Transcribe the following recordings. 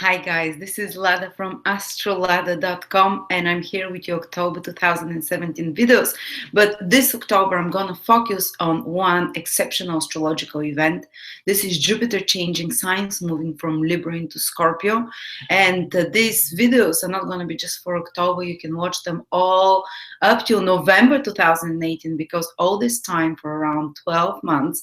Hi guys, this is Lada from astrolada.com and I'm here with your October 2017 videos. But this October I'm going to focus on one exceptional astrological event. This is Jupiter changing signs, moving from Libra into Scorpio. And these videos are not going to be just for October. You can watch them all up till November 2018 because all this time for around 12 months,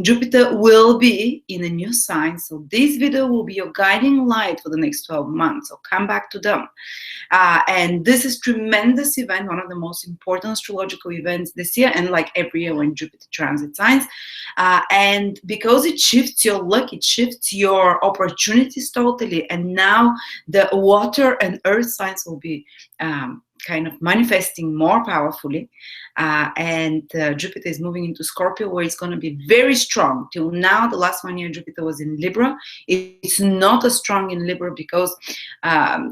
Jupiter will be in a new sign. So this video will be your guiding light for the next 12 months. So come back to them. And this is tremendous event, one of the most important astrological events this year, and like every year when Jupiter transits signs. And because it shifts your luck, it shifts your opportunities totally. And now the water and earth signs will be kind of manifesting more powerfully. And Jupiter is moving into Scorpio, where it's going to be very strong. Till now, the last 1 year, Jupiter was in Libra. It's not as strong in Libra because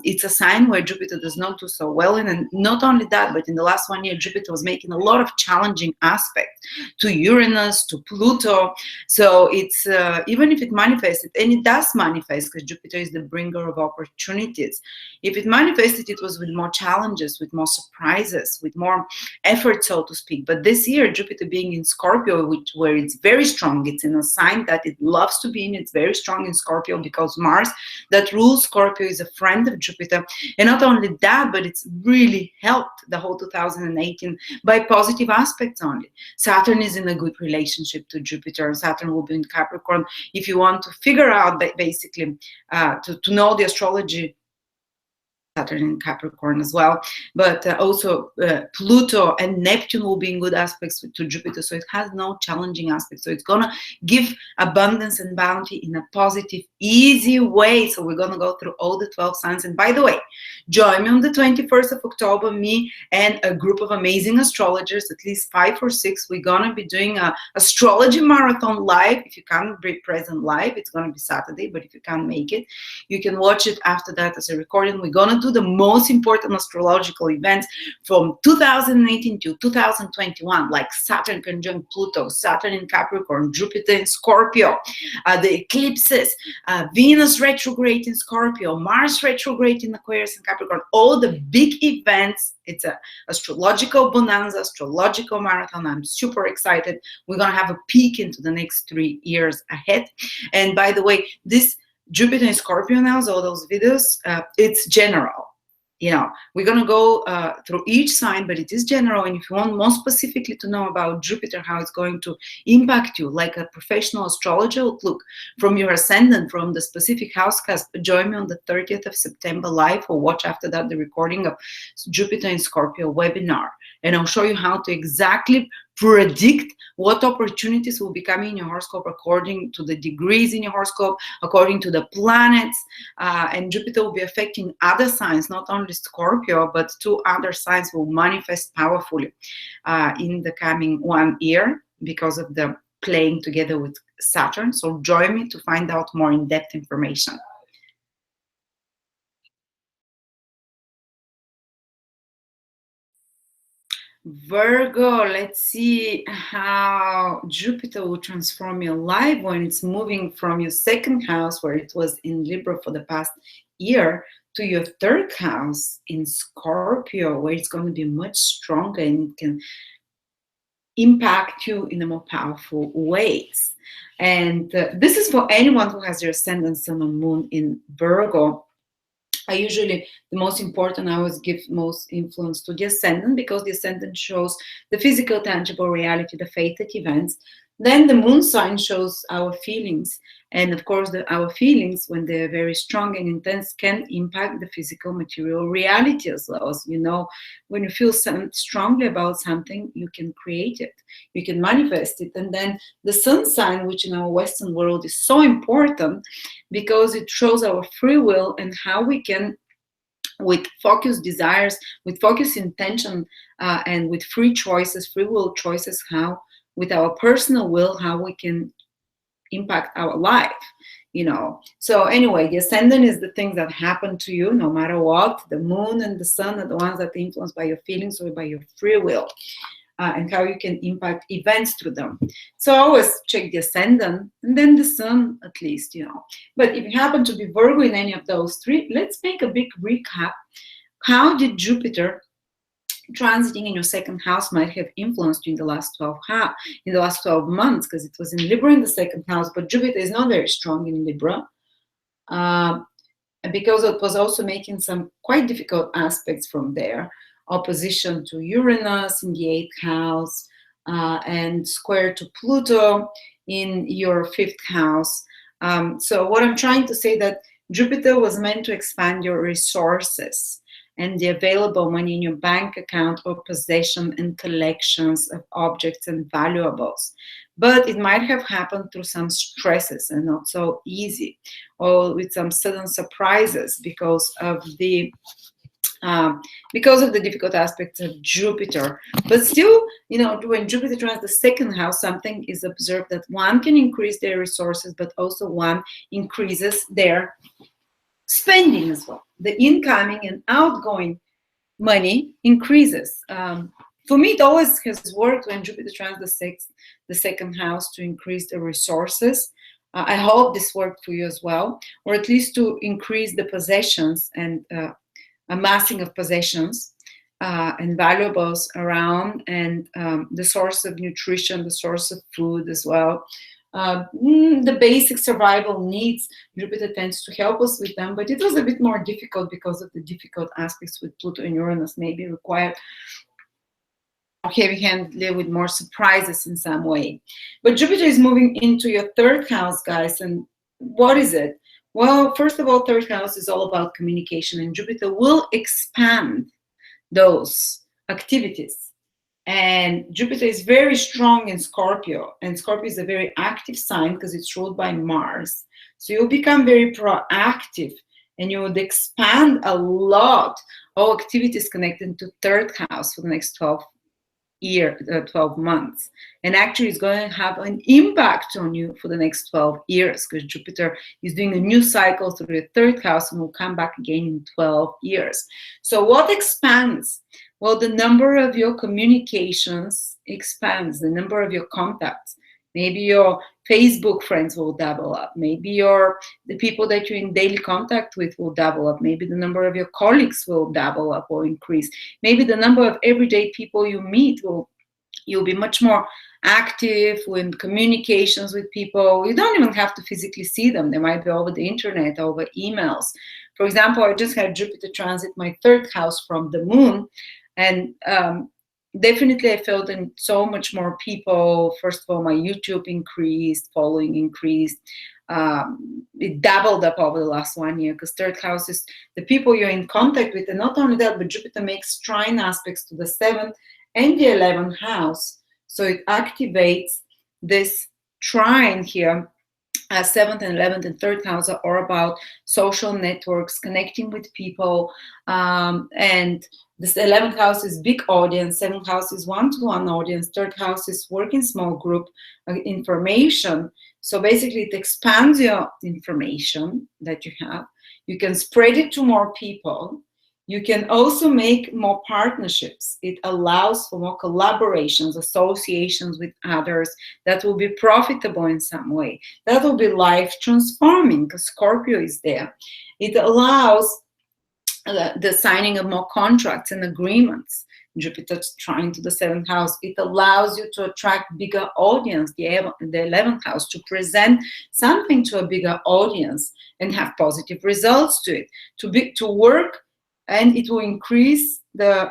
it's a sign where Jupiter does not do so well in. And not only that, but in the last 1 year, Jupiter was making a lot of challenging aspects to Uranus, to Pluto. So it's even if it manifested, and it does manifest because Jupiter is the bringer of opportunities. If it manifested, it was with more challenges, with more surprises, with more effort, so to speak. But this year, Jupiter being in Scorpio, where it's very strong, it's in a sign that it loves to be in. It's very strong in Scorpio because Mars, that rules Scorpio, is a friend of Jupiter. And not only that, but it's really helped the whole 2018 by positive aspects only. Saturn is in a good relationship to Jupiter. Saturn will be in Capricorn. If you want to figure out, basically, to know the astrology, Saturn in Capricorn as well, but also Pluto and Neptune will be in good aspects to Jupiter, so it has no challenging aspects. So it's gonna give abundance and bounty in a positive, easy way. So we're gonna go through all the 12 signs. And by the way, join me on the 21st of October, me and a group of amazing astrologers, at least 5 or 6. We're gonna be doing a astrology marathon live. If you can't be present live, it's gonna be Saturday, but if you can't make it, you can watch it after that as a recording. We're gonna do the most important astrological events from 2018 to 2021, like Saturn conjunct Pluto, Saturn in Capricorn, Jupiter in Scorpio, the eclipses, Venus retrograde in Scorpio, Mars retrograde in Aquarius and Capricorn, all the big events. It's an astrological bonanza, astrological marathon. I'm super excited. We're going to have a peek into the next 3 years ahead. And by the way, this Jupiter in Scorpio now, so all those videos, it's general. You know, we're going to go through each sign, but it is general. And if you want more specifically to know about Jupiter, how it's going to impact you, like a professional astrologer outlook from your ascendant, from the specific house cast, join me on the 30th of September live, or watch after that the recording of Jupiter in Scorpio webinar. And I'll show you how to exactly predict what opportunities will be coming in your horoscope according to the degrees in your horoscope, according to the planets. And Jupiter will be affecting other signs, not only Scorpio, but 2 other signs will manifest powerfully in the coming 1 year because of the playing together with Saturn. So join me to find out more in-depth information. Virgo, let's see how Jupiter will transform your life when it's moving from your 2nd house, where it was in Libra for the past year, to your 3rd house in Scorpio, where it's going to be much stronger and it can impact you in a more powerful ways. And this is for anyone who has their ascendant, sun, and moon in Virgo. The most important, I always give most influence to the ascendant, because the ascendant shows the physical, tangible reality, the fated events. Then the moon sign shows our feelings. And of course, our feelings, when they're very strong and intense, can impact the physical, material reality as well. As you know, when you feel strongly about something, you can create it, you can manifest it. And then the sun sign, which in our Western world is so important, because it shows our free will and how we can, with focused desires, with focused intention, and with free choices, free will choices, how with our personal will, how we can impact our life, you know. So anyway, the ascendant is the things that happen to you no matter what. The moon and the sun are the ones that are influenced by your feelings or by your free will. and how you can impact events through them. So always check the ascendant and then the sun, at least, But if you happen to be Virgo in any of those three, let's make a big recap. How did Jupiter transiting in your second house might have influenced you in the last 12 months, because it was in Libra in the second house, but Jupiter is not very strong in Libra. And because it was also making some quite difficult aspects from there, opposition to Uranus in the 8th house, and square to Pluto in your 5th house. So what I'm trying to say, that Jupiter was meant to expand your resources and the available money in your bank account, or possession and collections of objects and valuables. But it might have happened through some stresses and not so easy, or with some sudden surprises because of the difficult aspects of Jupiter. But still, when Jupiter trines the second house, something is observed, that one can increase their resources, but also one increases their spending as well. The incoming and outgoing money increases. For me, it always has worked when Jupiter trines the second house, to increase the resources. I hope this worked for you as well, or at least to increase the possessions and amassing of possessions and valuables around, and the source of nutrition, the source of food as well. The basic survival needs, Jupiter tends to help us with them, but it was a bit more difficult because of the difficult aspects with Pluto and Uranus, maybe required heavy-handedly with more surprises in some way. But Jupiter is moving into your 3rd house, guys, and what is it? Well, first of all, 3rd house is all about communication, and Jupiter will expand those activities. And Jupiter is very strong in Scorpio, and Scorpio is a very active sign because it's ruled by Mars. So you'll become very proactive, and you would expand a lot all activities connected to 3rd house for the next 12 months. And actually it's going to have an impact on you for the next 12 years, because Jupiter is doing a new cycle through the 3rd house and will come back again in 12 years. So what expands? Well, the number of your communications expands, the number of your contacts. Maybe your Facebook friends will double up. Maybe the people that you're in daily contact with will double up. Maybe the number of your colleagues will double up or increase. Maybe the number of everyday people you meet you'll be much more active in communications with people. You don't even have to physically see them. They might be over the internet, over emails. For example, I just had Jupiter transit my 3rd house from the moon, and definitely I felt in so much more people. First of all, my YouTube increased, following increased. It doubled up over the last 1 year, because 3rd house is the people you're in contact with. And not only that, but Jupiter makes trine aspects to the 7th and the 11th house. So it activates this trine here. 7th and 11th and 3rd house are all about social networks, connecting with people, and this 11th house is big audience, 7th house is one-to-one audience, 3rd house is working small group information. So basically it expands your information that you have. You can spread it to more people. You can also make more partnerships. It allows for more collaborations, associations with others that will be profitable in some way. That will be life transforming, because Scorpio is there. It allows the signing of more contracts and agreements. Jupiter trying to the 7th house. It allows you to attract bigger audience, the 11th house, to present something to a bigger audience and have positive results to it, to work. And it will increase the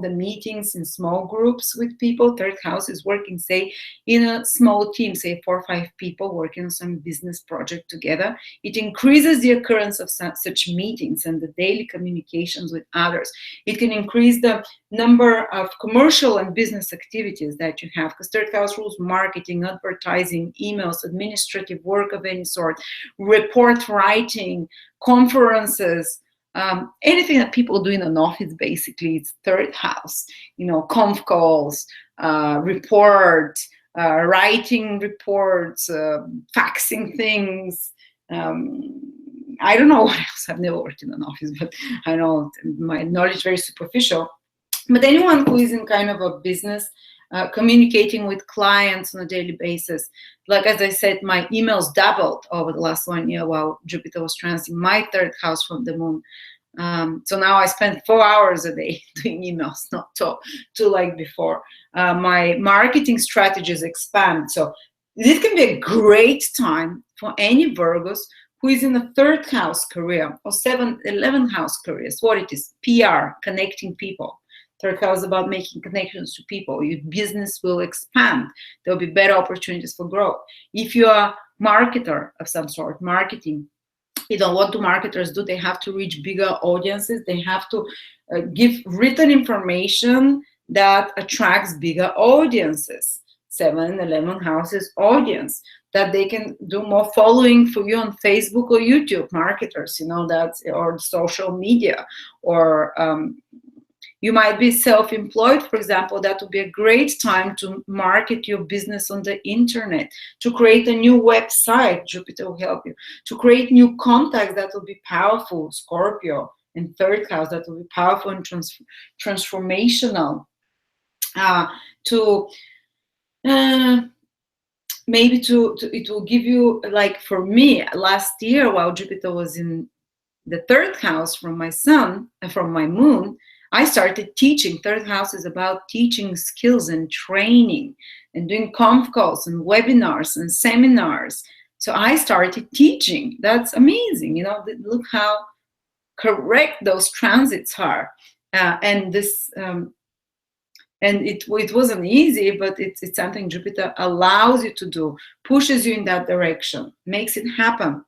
meetings in small groups with people. 3rd house is working, say, in a small team, say 4 or 5 people working on some business project together. It increases the occurrence of such meetings and the daily communications with others. It can increase the number of commercial and business activities that you have, because 3rd house rules marketing, advertising, emails, administrative work of any sort, report writing, conferences, anything that people do in an office. Basically it's 3rd house, conf calls, writing reports, faxing things. I don't know what else. I've never worked in an office, but I know my knowledge is very superficial. But anyone who is in kind of a business, communicating with clients on a daily basis, like as I said, my emails doubled over the last 1 year while Jupiter was transiting my third house from the moon. So now I spend 4 hours a day doing emails, not two like before. My marketing strategies expand. So this can be a great time for any Virgos who is in the third house career or 11 house careers. What it is, PR, connecting people. Third house is about making connections to people. Your business will expand. There'll be better opportunities for growth. If you are a marketer of some sort, marketing, what do marketers do? They have to reach bigger audiences. They have to give written information that attracts bigger audiences. 7, 11 houses audience, that they can do more following for you on Facebook or YouTube. Marketers, that's, or social media, or you might be self-employed, for example. That would be a great time to market your business on the internet, to create a new website. Jupiter will help you. To create new contacts, that will be powerful. Scorpio in third house, that will be powerful and transformational. Maybe it will give you, like for me, last year while Jupiter was in the third house from my sun and from my moon, I started teaching. Third house is about teaching skills and training and doing conf calls and webinars and seminars. So I started teaching. That's amazing. Look how correct those transits are. And this, and it wasn't easy, but it's something Jupiter allows you to do, pushes you in that direction, makes it happen.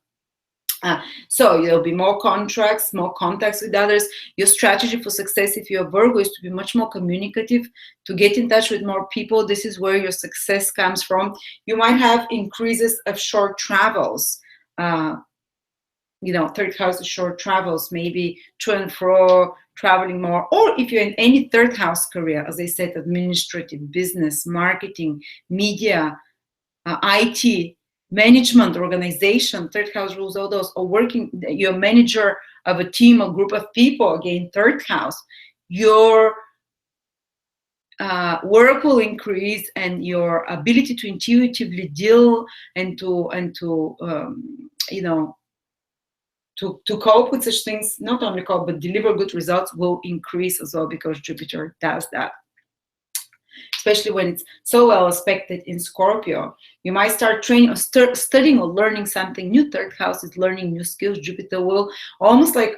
So there'll be more contracts, more contacts with others. Your strategy for success, if you're a Virgo, is to be much more communicative, to get in touch with more people. This is where your success comes from. You might have increases of short travels. Third house is short travels, maybe to and fro, traveling more. Or if you're in any third house career, as I said, administrative, business, marketing, media, IT, management, organization, third house rules all those, or working, you're a manager of a team or group of people, again, third house, your work will increase, and your ability to intuitively deal and to cope with such things, not only cope, but deliver good results, will increase as well, because Jupiter does that. Especially when it's so well aspected in Scorpio. You might start training or studying or learning something new. Third house is learning new skills. Jupiter will almost like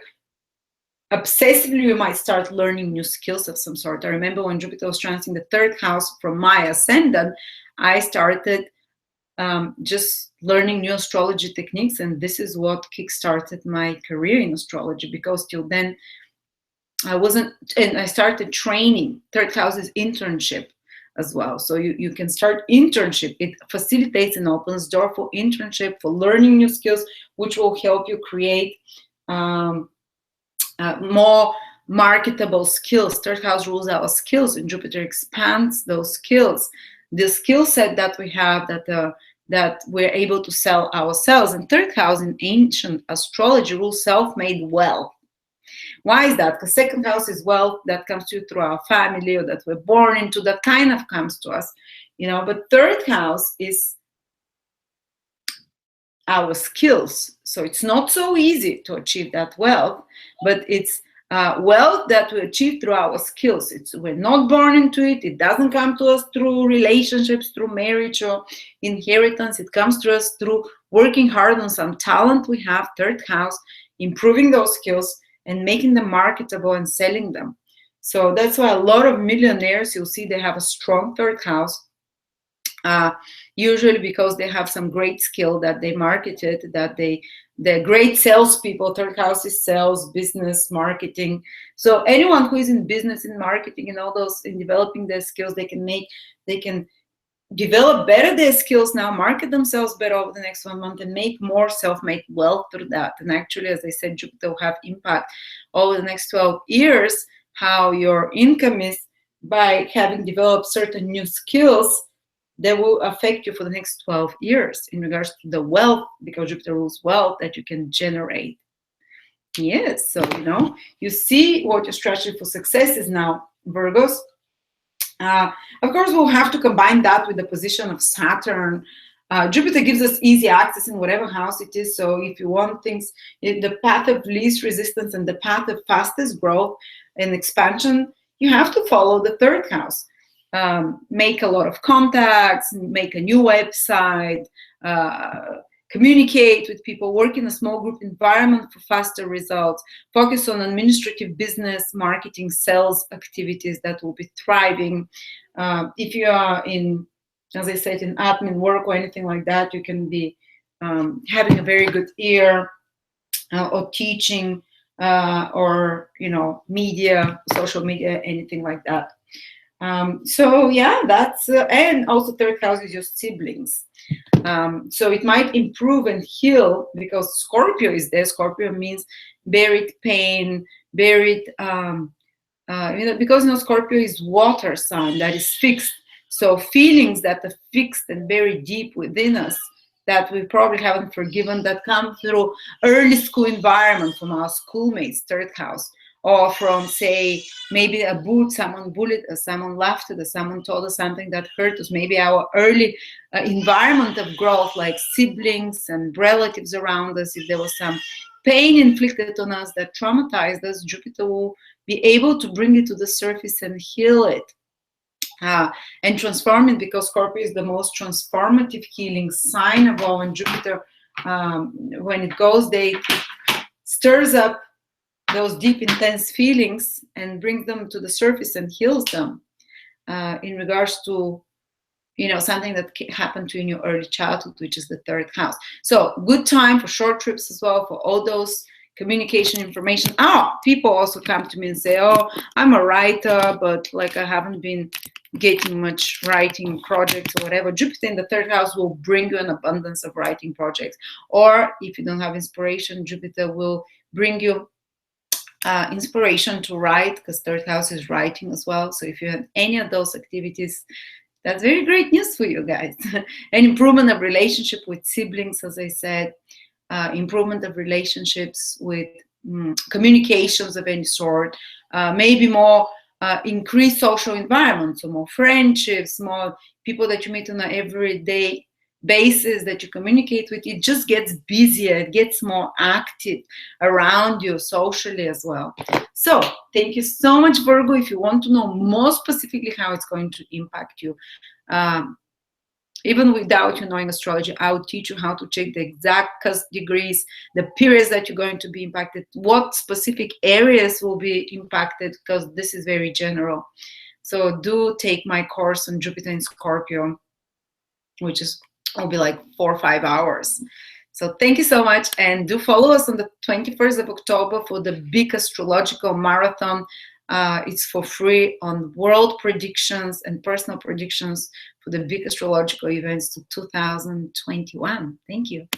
obsessively, you might start learning new skills of some sort. I remember when Jupiter was transiting the third house from my ascendant, I started just learning new astrology techniques, and this is what kickstarted my career in astrology, because till then I wasn't, and I started training. Third house is internship as well. So you can start internship. It facilitates and opens door for internship, for learning new skills, which will help you create more marketable skills. Third house rules our skills, and Jupiter expands those skills. The skill set that we have, that we're able to sell ourselves. And third house in ancient astrology rules self-made wealth. Why is that? Because second house is wealth that comes to you through our family, or that we're born into, that kind of comes to us, but third house is our skills. So it's not so easy to achieve that wealth, but it's wealth that we achieve through our skills. We're not born into it. It doesn't come to us through relationships, through marriage or inheritance. It comes to us through working hard on some talent we have, third house, improving those skills and making them marketable and selling them. So that's why a lot of millionaires, you'll see they have a strong third house, usually because they have some great skill that they marketed, that they're great salespeople. Third house is sales, business, marketing. So anyone who is in business, in marketing, and all those, in developing their skills, they can develop better their skills now, market themselves better over the next 1 month, and make more self-made wealth through that. And actually, as I said, Jupiter will have impact over the next 12 years, how your income is by having developed certain new skills that will affect you for the next 12 years in regards to the wealth, because Jupiter rules wealth that you can generate. Yes, so you see what your strategy for success is now. Virgos. Of course, we'll have to combine that with the position of Saturn. Jupiter gives us easy access in whatever house it is. So if you want things, the path of least resistance and the path of fastest growth and expansion, you have to follow the third house. Make a lot of contacts, make a new website, communicate with people, work in a small group environment for faster results, focus on administrative business, marketing, sales activities that will be thriving. If you are in, as I said, in admin work or anything like that, you can be having a very good ear, or teaching, or, you know, media, social media, anything like that. So yeah, that's, and also third house is your siblings. So it might improve and heal because Scorpio is there. Scorpio means buried pain, buried, you know, because, you know, Scorpio is water sign that is fixed. So feelings that are fixed and buried deep within us that we probably haven't forgiven, that come through early school environment from our schoolmates, third house, or from, say, maybe someone bullied us, someone laughed at us, someone told us something that hurt us, maybe our early environment of growth, like siblings and relatives around us. If there was some pain inflicted on us that traumatized us, Jupiter will be able to bring it to the surface and heal it. And transform it, because Scorpio is the most transformative healing sign of all, and Jupiter, when it goes there, it stirs up those deep, intense feelings and brings them to the surface and heals them, in regards to, you know, something that happened to you in your early childhood, which is the third house. So good time for short trips as well, for all those communication information. People also come to me and say, oh, I'm a writer, but like I haven't been getting much writing projects or whatever. Jupiter in the third house will bring you an abundance of writing projects. Or if you don't have inspiration, Jupiter will bring you inspiration to write, because third house is writing as well. So if you have any of those activities, that's very great news for you guys. An improvement of relationship with siblings, as I said, improvement of relationships with communications of any sort, maybe more increased social environment, so more friendships, more people that you meet on an everyday basis that you communicate with. It just gets busier, it gets more active around you socially as well. So thank you so much, Virgo. If you want to know more specifically how it's going to impact you, even without you knowing astrology, I will teach you how to check the exact cusp degrees, the periods that you're going to be impacted, what specific areas will be impacted, because this is very general. So do take my course on Jupiter in Scorpio, which will be like 4 or 5 hours. So thank you so much, and do follow us on the 21st of October for the big astrological marathon. It's for free, on world predictions and personal predictions for the big astrological events to 2021. Thank you.